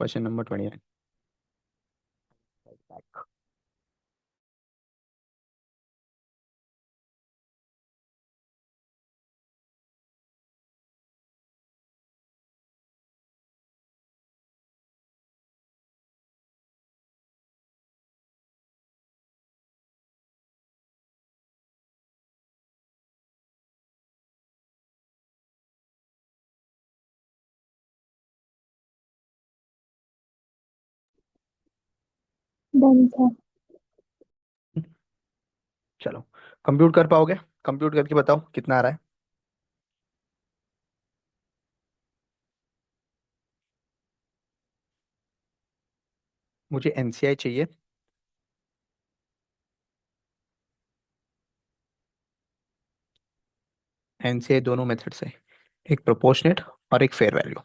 Question number 29। Done था। चलो, compute कर पाओगे? कंप्यूट करके बताओ कितना आ रहा है। मुझे एनसीआई चाहिए। एनसीआई दोनों मेथड से, एक प्रोपोर्शनेट और एक फेयर वैल्यू।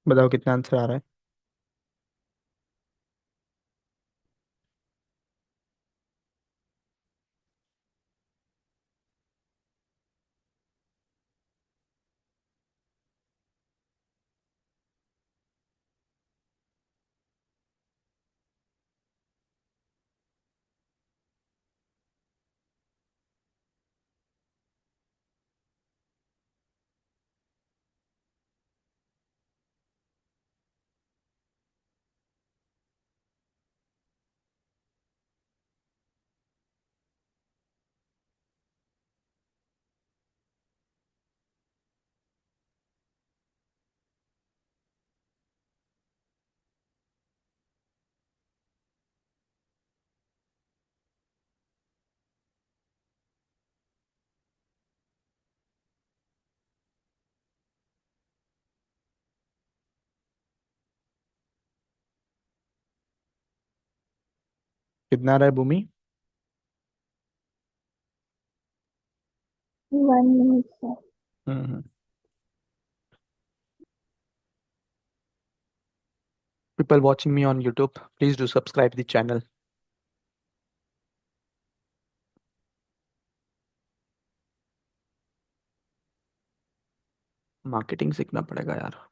बताओ कितना आंसर आ रहा है। कितना आ रहा है भूमि? 1 मिनट से। हम्म। People watching me on YouTube, please do subscribe the channel. Marketing सीखना पड़ेगा यार।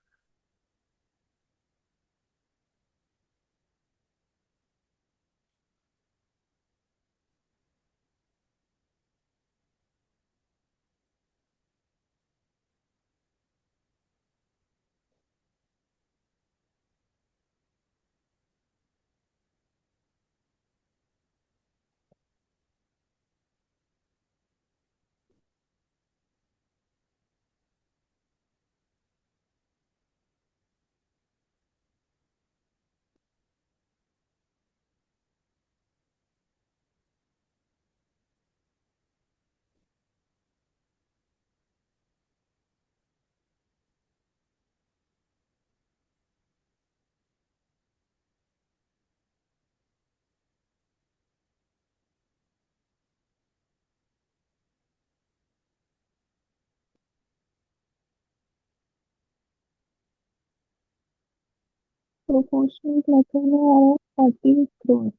प्रोपोर्शनल मेथड में आ रहा है 40 करोड़।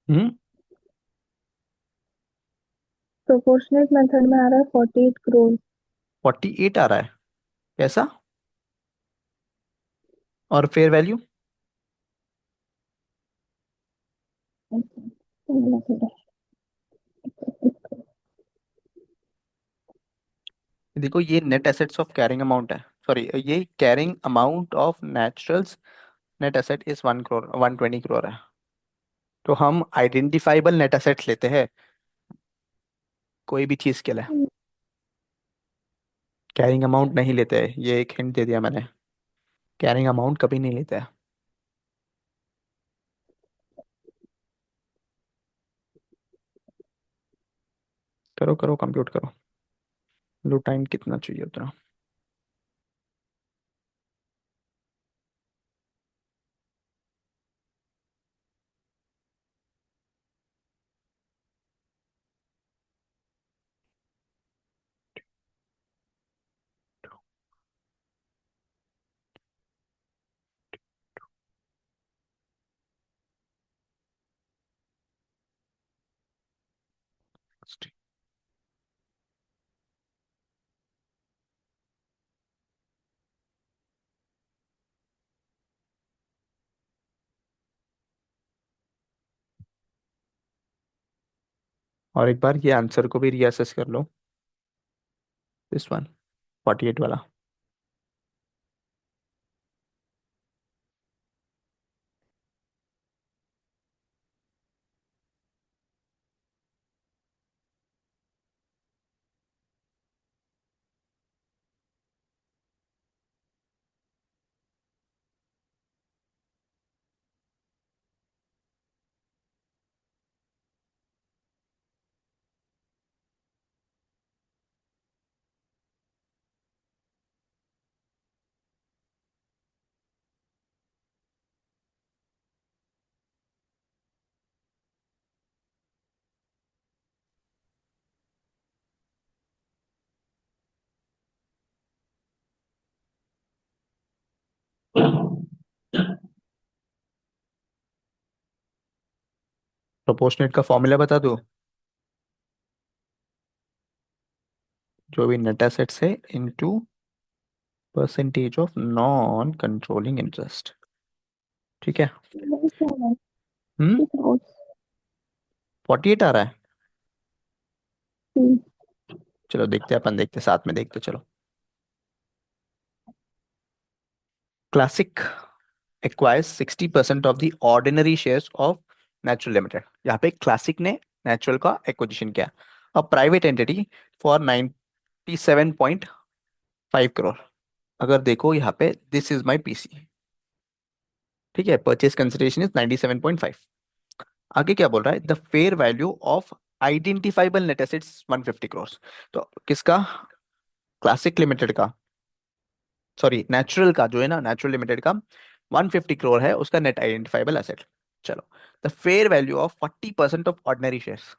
हम्म। प्रोपोर्शनल मेथड में आ रहा है 48 करोड़। 48 आ रहा है। कैसा? और फेयर वैल्यू? अच्छा, तो मेरा फिर देखो ये net assets of carrying amount है। सॉरी, ये carrying amount of naturals net asset is 1 crore, 120 crore है। तो हम आइडेंटिफाइबल नेट एसेट्स लेते हैं कोई भी चीज के लिए। कैरिंग अमाउंट नहीं लेते हैं, ये एक हिंट दे दिया मैंने। कैरिंग अमाउंट कभी नहीं लेते हैं। करो करो, कंप्यूट करो। लो, टाइम कितना चाहिए उतना। और एक बार ये आंसर को भी रीअसेस कर लो। दिस वन, 48 वाला। प्रोपोर्शनेट का फॉर्मूला बता दो। जो भी नेट एसेट्स है into percentage of non controlling interest. ठीक है। नहीं क्या है, हम्म। 50 करोड़। 48 आ रहा है। हम्म, चलो देखते हैं, अपन देखते हैं, साथ में देखते हैं, चलो। Classic acquires 60% of the ordinary shares of natural limited. यहाँ पे क्लासिक ने नेचुरल का एक्विजिशन किया। A private entity for 97.5 crore. अगर देखो यहाँ पे, दिस इज माई पीसी। ठीक है, परचेज कंसिडरेशन इज 97.5। आगे क्या बोल रहा है? The fair value of identifiable net assets 150 crore. तो किसका? क्लासिक लिमिटेड का, सॉरी नेचुरल का, जो है ना नेचुरल लिमिटेड का 150 करोड़ है उसका नेट आइडेंटिफाइबल एसेट। चलो। The fair value of 40% of ordinary shares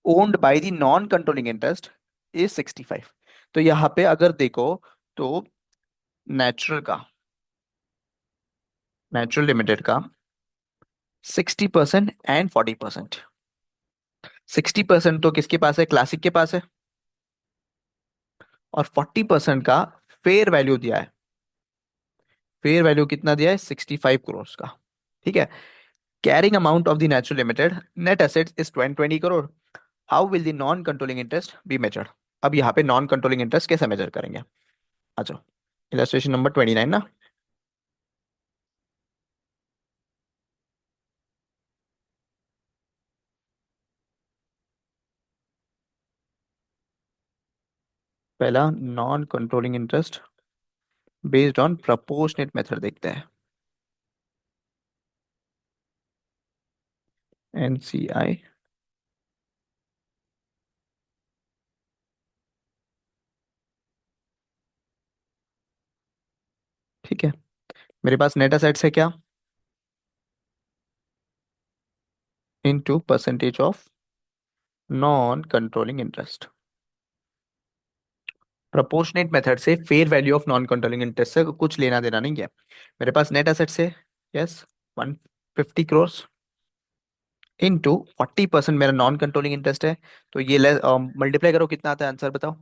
owned by the non controlling interest is 65। तो यहाँ पे अगर देखो तो नेचुरल का, नेचुरल लिमिटेड का 60% एंड 40%। 60% तो किसके पास है? क्लासिक के पास है। और 40% का फेयर वैल्यू दिया है। फेयर वैल्यू कितना दिया है? 65 करोड़ का। ठीक है। Carrying amount of the natural limited net assets is 20 crore. How will the non controlling interest be measured? अब यहाँ पे नॉन कंट्रोलिंग इंटरेस्ट कैसे मेजर करेंगे? आ जाओ। इलस्ट्रेशन नंबर 29 ना। पहला non controlling interest based on proportionate method देखते हैं। एनसीआई। ठीक है। मेरे पास नेट एसेट्स है क्या? Into percentage of non controlling interest. Proportionate method से fair value of non controlling interest से कुछ लेना देना नहीं है। मेरे पास नेट एसेट से, यस, 150 करोड़ इंटू 40% मेरा नॉन कंट्रोलिंग इंटरेस्ट है। तो ये मल्टीप्लाई करो, कितना आता है आंसर बताओ।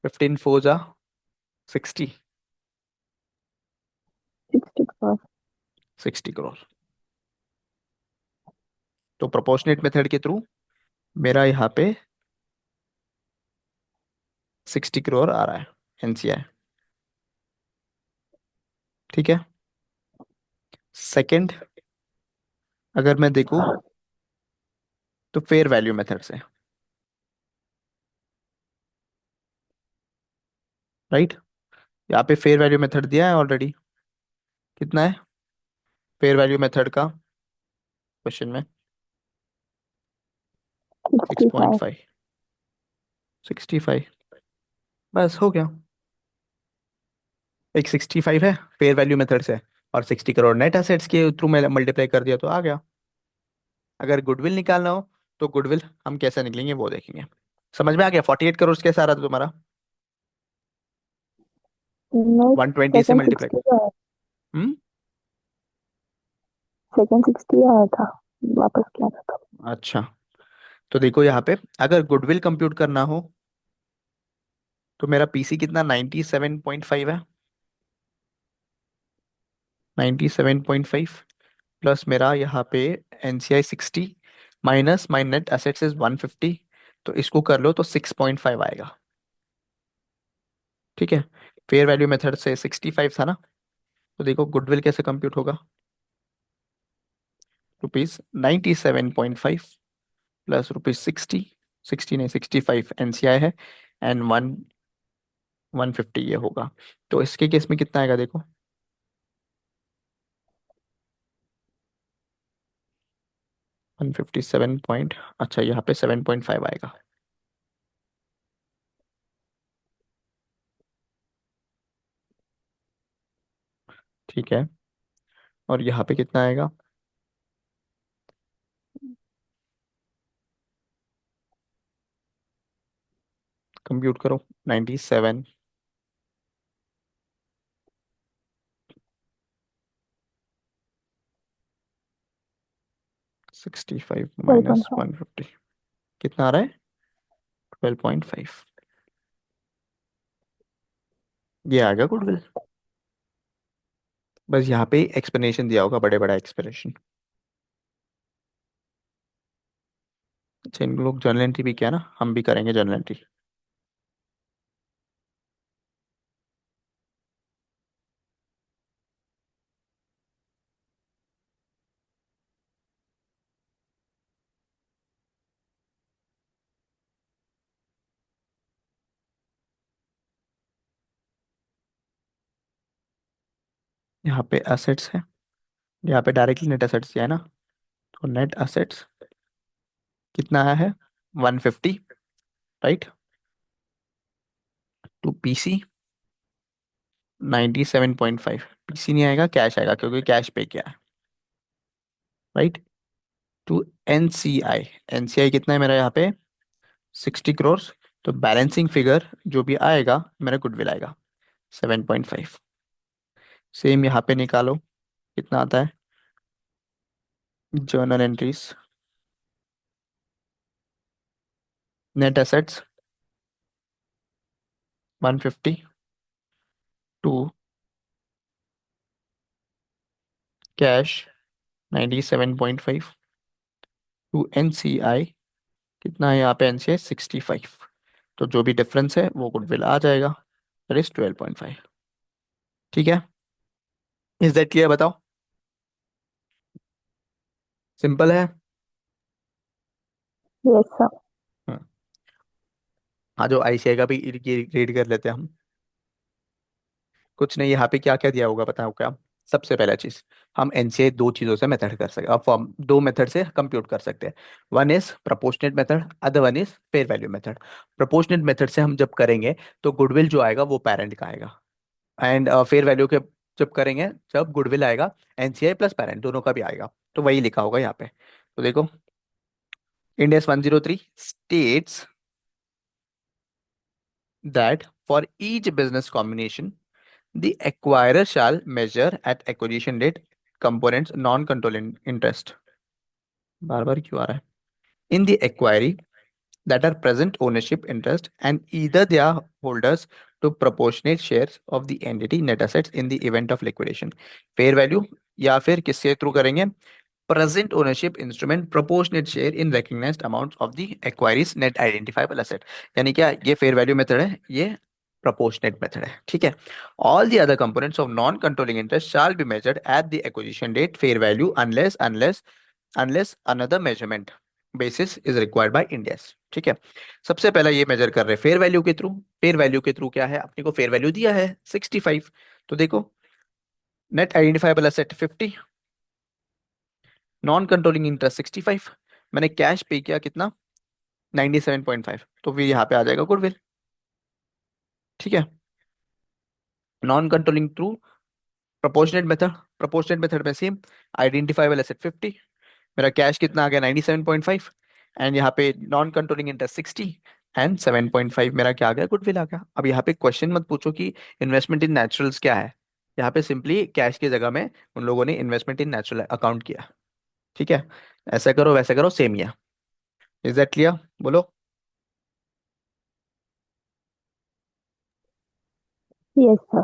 15 4 जा 60, 60 crore. 60 करोड़। तो प्रोपोर्शनेट मेथड के थ्रू मेरा यहाँ पे 60 करोड़ आ रहा है एनसीआई। ठीक है। सेकंड, अगर मैं देखूँ तो फेयर वैल्यू मेथड से, राइट, यहाँ पे फेयर वैल्यू मेथड दिया है ऑलरेडी। कितना है फेयर वैल्यू मेथड का क्वेश्चन में? Six point 65. फाइव 65। बस हो गया। एक 65 है फेयर वैल्यू मेथड से, और 60 करोड़ नेट एसेट्स के थ्रू मैं मल्टीप्लाई कर दिया तो आ गया। अगर गुडविल निकालना हो तो गुडविल हम कैसे निकलेंगे वो देखेंगे। समझ में आ गया? 48 करोड़ कैसा आ रहा था तुम्हारा? नहीं, 120 से सेकंड मल्टीप्लाई। 60 आया. हम्म। सेकंड 60 आया था. वापस किया था. अच्छा, तो देखो यहाँ पे अगर गुडविल कंप्यूट करना हो तो मेरा पीसी कितना 97.5 है। 97.5 प्लस मेरा यहाँ पे NCI 60 minus my net assets is 150। तो इसको कर लो तो 6.5 आएगा। ठीक है। फेयर वैल्यू मेथड से 65 था ना, तो देखो गुडविल कैसे कंप्यूट होगा। ₹97.5 प्लस ₹60, 60 नहीं 65 एनसीआई है, एंड 150 ये होगा। तो इसके केस में कितना आएगा देखो। 157 पॉइंट, अच्छा यहाँ पे 7.5 आएगा। ठीक है। और यहाँ पे कितना आएगा? कंप्यूट करो। 97, 65 माइनस 12.5. 150, कितना आ रहा है? 12.5। ये आ गया गुडविल। बस यहाँ पे एक्सप्लेनेशन दिया होगा, बड़े बड़ा एक्सप्लेनेशन। अच्छा, इन लोग जर्नल एंट्री भी किया ना, हम भी करेंगे जर्नल एंट्री। यहाँ पे एसेट्स है, यहाँ पे डायरेक्टली नेट एसेट्स दिया है ना, तो नेट एसेट्स कितना आया है? 150, राइट, टू पीसी 97.5। पीसी नहीं आएगा, कैश आएगा क्योंकि कैश पे किया है, राइट, टू एनसीआई। एनसीआई कितना है मेरा यहाँ पे? 60 करोड़। तो बैलेंसिंग फिगर जो भी आएगा मेरा गुडविल आएगा 7.5। सेम यहाँ पे निकालो, कितना आता है? Journal entries, net assets 150 to cash 97.5 to NCI. कितना है यहाँ पे? एनसीआई 65। तो जो भी डिफरेंस है वो गुडविल आ जाएगा, दैट इज 12.5। ठीक है। इज दैट क्लियर बताओ? सिंपल है। Yes, sir. हम्म। हाँ, जो आईसीआई का भी रीड कर लेते हैं हम। कुछ नहीं, यहाँ पे क्या क्या दिया होगा बताओ क्या। सबसे पहला चीज, हम एनसीआई दो चीजों से मेथड कर सकते, फॉर्म दो मेथड से कंप्यूट कर सकते हैं। One is proportionate method, other one is fair value method. Proportionate method से हम जब करेंगे तो गुडविल जो आएगा वो पेरेंट का आएगा, एंड फेयर वैल्यू के जब करेंगे, जब गुडविल आएगा एनसीआई प्लस पेरेंट दोनों का भी आएगा। तो वही लिखा होगा यहाँ पे। तो देखो, index 103 states that For each business combination, the acquirer shall measure at acquisition date components non-controlling interest. बार बार क्यों आ रहा है? In the acquiry that are present ownership interest and either they are holders to proportionate shares of the entity net assets in the event of liquidation. Fair value या फिर किसके through करेंगे? Present ownership instrument proportionate share in recognized amounts of the acquiree's net identifiable asset. यानी क्या, ये fair value method है, ये proportionate method है, ठीक है? All the other components of non-controlling interest shall be measured at the acquisition date fair value unless another measurement basis is required by Ind AS, ठीक है? सबसे पहला ये मेजर कर रहे हैं फेयर वैल्यू के थ्रू। फेयर वैल्यू के थ्रू क्या है, अपने को फेयर वैल्यू दिया है 65, तो देखो net identifiable asset 50, non controlling interest 65, मैंने कैश पे किया कितना 97.5, तो फिर यहाँ पे आ जाएगा गुडविल, ठीक है? Non controlling through proportionate method में सेम, आइडेंटिफाइबल एसेट 50, मेरा कैश कितना आ गया 97.5, एंड यहाँ पे नॉन कंट्रोलिंग इंटरेस्ट 60 एंड 7.5 मेरा क्या आ गया, गुडविल आ गया। अब यहाँ पे क्वेश्चन मत पूछो कि इन्वेस्टमेंट इन नेचुरल्स क्या है, यहाँ पे सिंपली कैश की जगह में उन लोगों ने इन्वेस्टमेंट इन नेचुरल अकाउंट किया, ठीक है? ऐसा करो वैसा करो सेम ही है। Is that clear? बोलो। Yes, sir.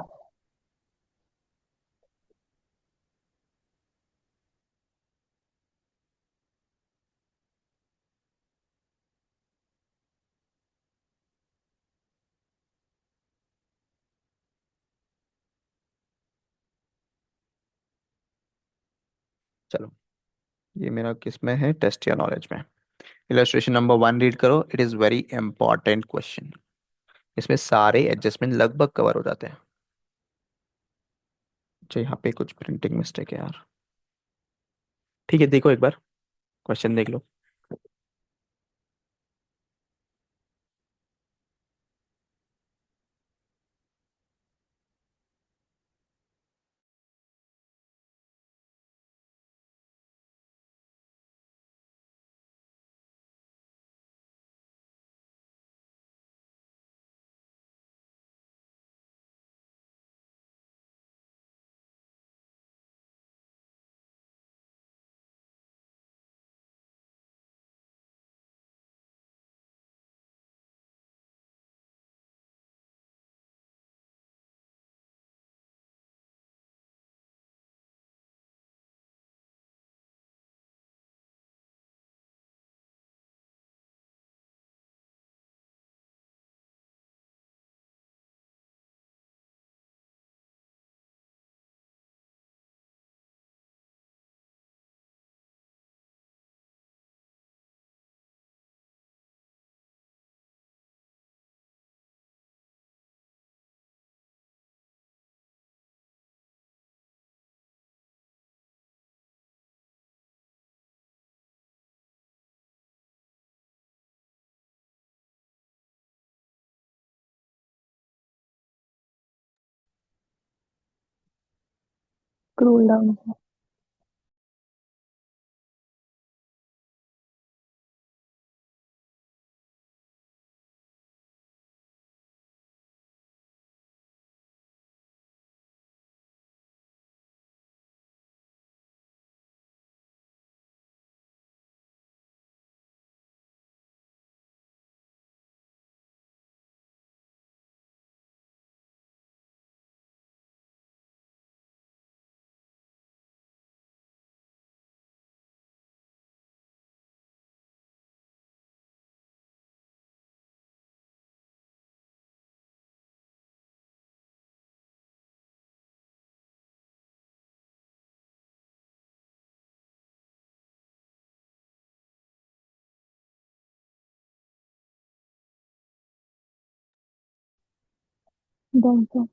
चलो, ये मेरा किस में है, टेस्ट या नॉलेज में। इलस्ट्रेशन नंबर 1 रीड करो, it is very important question, इसमें सारे एडजस्टमेंट लगभग कवर हो जाते हैं। अच्छा, यहाँ पे कुछ प्रिंटिंग मिस्टेक है यार, ठीक है देखो एक बार क्वेश्चन देख लो। Scroll down, sir. Done, sir.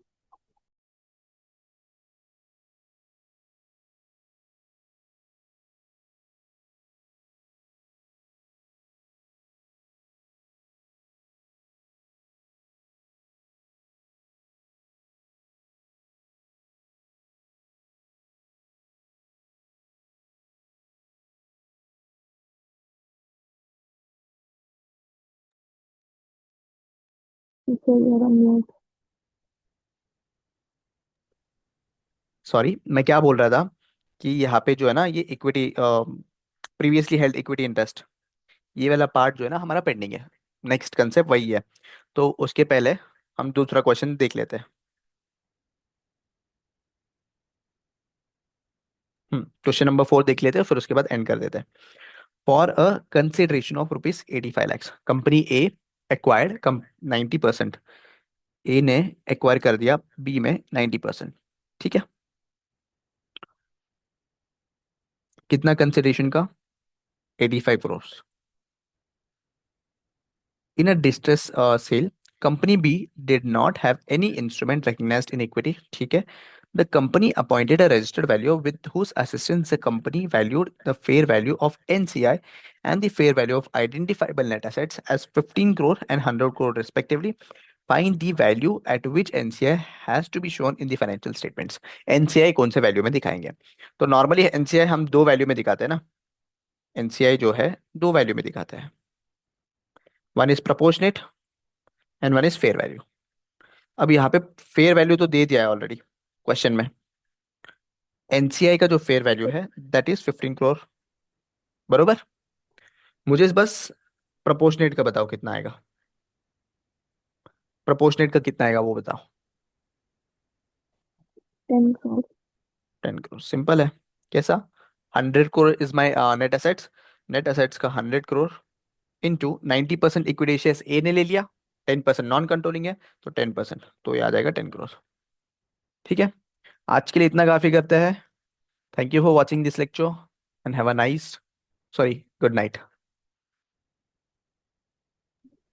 You said you're on mute. Sorry, मैं क्या बोल रहा था कि यहाँ पे जो है ना, ये equity, previously held equity interest, ये वाला पार्ट जो है ना हमारा पेंडिंग है। नेक्स्ट कंसेप्ट वही है। तो उसके पहले हम दूसरा क्वेश्चन देख लेते हैं। क्वेश्चन नंबर 4 देख लेते हैं, फिर उसके बाद एंड कर देते हैं। For a consideration of rupees 85 lakhs, company A acquired 90%। ए ने एक्वायर कर दिया बी में 90%। ठीक है। कितना कंसिडरेशन का? 85 crore। In a distress sale, company B did not have any instrument recognized in equity. ठीक है। The company appointed a registered valuer with whose assistance the company valued the fair value of NCI and the fair value of identifiable net assets as 15 crore and 100 crore respectively. Find the value at which NCI has to be shown in the financial statements. NCI कौन से value में दिखाएंगे? तो normally NCI हम दो value में दिखाते हैं ना। NCI जो है दो वैल्यू में दिखाते हैं। One is proportionate and one is fair value. अब यहाँ पे फेयर वैल्यू तो दे दिया है ऑलरेडी क्वेश्चन में। एनसीआई का जो फेयर वैल्यू है दैट इज 15 crore। बरोबर। मुझे बस प्रोपोर्शनेट का बताओ कितना आएगा। प्रोपोर्शनेट का कितना आएगा वो बताओ। 10 crore। 10 crore सिंपल है। कैसा? 100 crore is my net assets. Net assets का 100 crore इंटू 90% इक्विटी शेयर्स ए ने ले लिया, 10% नॉन कंट्रोलिंग है, तो 10%, तो ये आ जाएगा 10 crore। ठीक है। आज के लिए इतना काफी करते हैं। Thank you for watching this lecture and have a nice, sorry, good night.